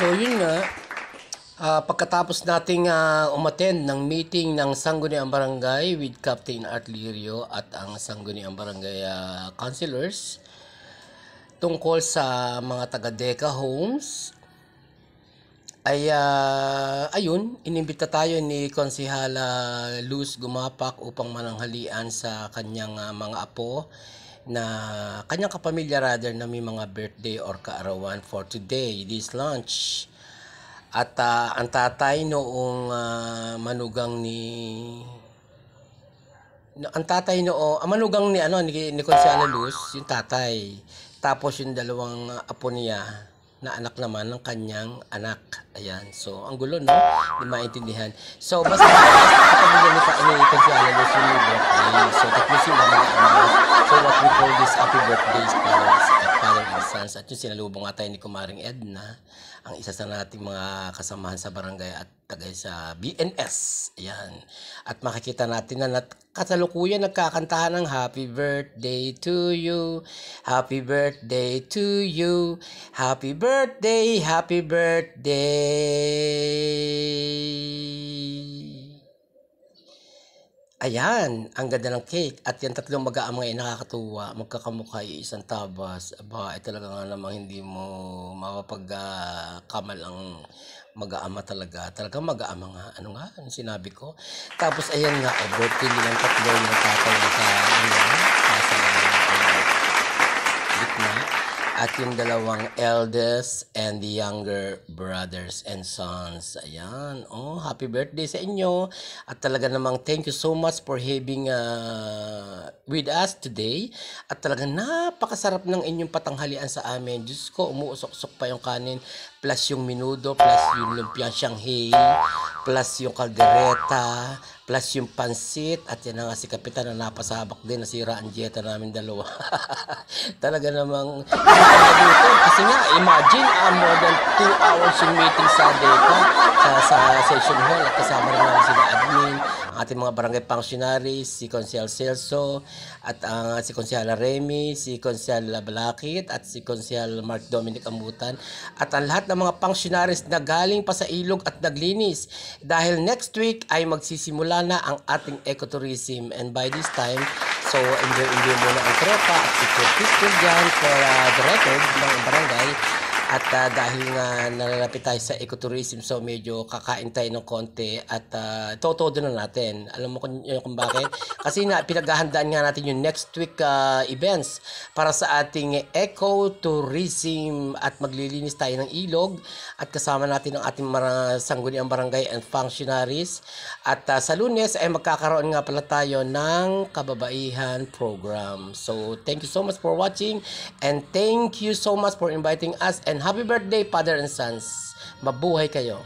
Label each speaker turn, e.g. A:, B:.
A: So yun nga, pagkatapos nating umattend ng meeting ng Sangguniang Barangay with Captain Art Lirio at ang Sangguniang Barangay councilors tungkol sa mga taga-Deca Homes, ay ayun, inimbita tayo ni Konsehala Luz Gumapak upang mananghalian sa kanyang mga apo na kanyang kapamilya rather na may mga birthday or kaarawan for today, this lunch. At ang tatay noong manugang ni manugang ni ni Konsehala Luz, yung tatay. Tapos yung dalawang apo niya na anak naman ng kanyang anak. Ayan. So, ang gulo, no? Hindi maintindihan. So, basta kapamilya ni Konsehala Luz yung birthday. So, tatlo sila mag-anak. So, what we call this happy birthdays para sa father and sons. At yung sinalubong nga tayo ni Kumaring Edna, ang isa sa nating mga kasamahan sa barangay at tagay sa BNS. Ayan. At makikita natin na kasalukuyan nagkakantahan ng Happy Birthday to you, Happy Birthday to you, Happy Birthday, Happy Birthday. Ayan, ang ganda ng cake. At yung tatlong mag-aamang ay nakakatuwa. Magkakamukha yung isang tabas. Aba, ay talaga nga namang hindi mo mapapagkamal ang mag-aama talaga. Talagang mag-aama nga. Ano nga? Ano sinabi ko? Tapos ayan nga, birthday nilang tatlo yung tatay sa gitna. At yung dalawang eldest and the younger brothers and sons. Ayan. Oh, happy birthday sa inyo. At talaga namang thank you so much for having with us today. At talagang napakasarap ng inyong patanghalian sa amin. Diyos ko, umuusok-usok pa yung kanin. Plus yung minudo, plus yung lumpiang Shanghai, plus yung kaldereta, plus yung pansit. At yan na nga si Kapitan na napasabak din, nasira ang dieta namin dalawa. Talaga namang dito. Kasi nga, imagine, more than 2 hours yung meeting sa DECA, sa session hall. At kasama rin namin sila admin, ang ating mga barangay functionaries, si Konsehal Celso, at si Konsehala Remy, si Konsehala Balakit, at si Konsehal Mark Dominic Amutan, at ang lahat ng mga functionaries na galing pa sa ilog at naglinis. Dahil next week ay magsisimula na ang ating ecotourism. And by this time, so enjoy muna ang tropa at picture dyan for the record ng barangay. At dahil nga nalalapit tayo sa ecotourism, so medyo kakain tayo ng konti at todo na natin. Alam mo kung bakit? Kasi na pinaghahandaan nga natin yung next week events para sa ating ecotourism at maglilinis tayo ng ilog at kasama natin ang ating mga sangguniang barangay and functionaries. At sa Lunes ay magkakaroon nga pala tayo ng kababaihan program. So thank you so much for watching and thank you so much for inviting us and happy birthday, Father and Sons. Mabuhay kayo.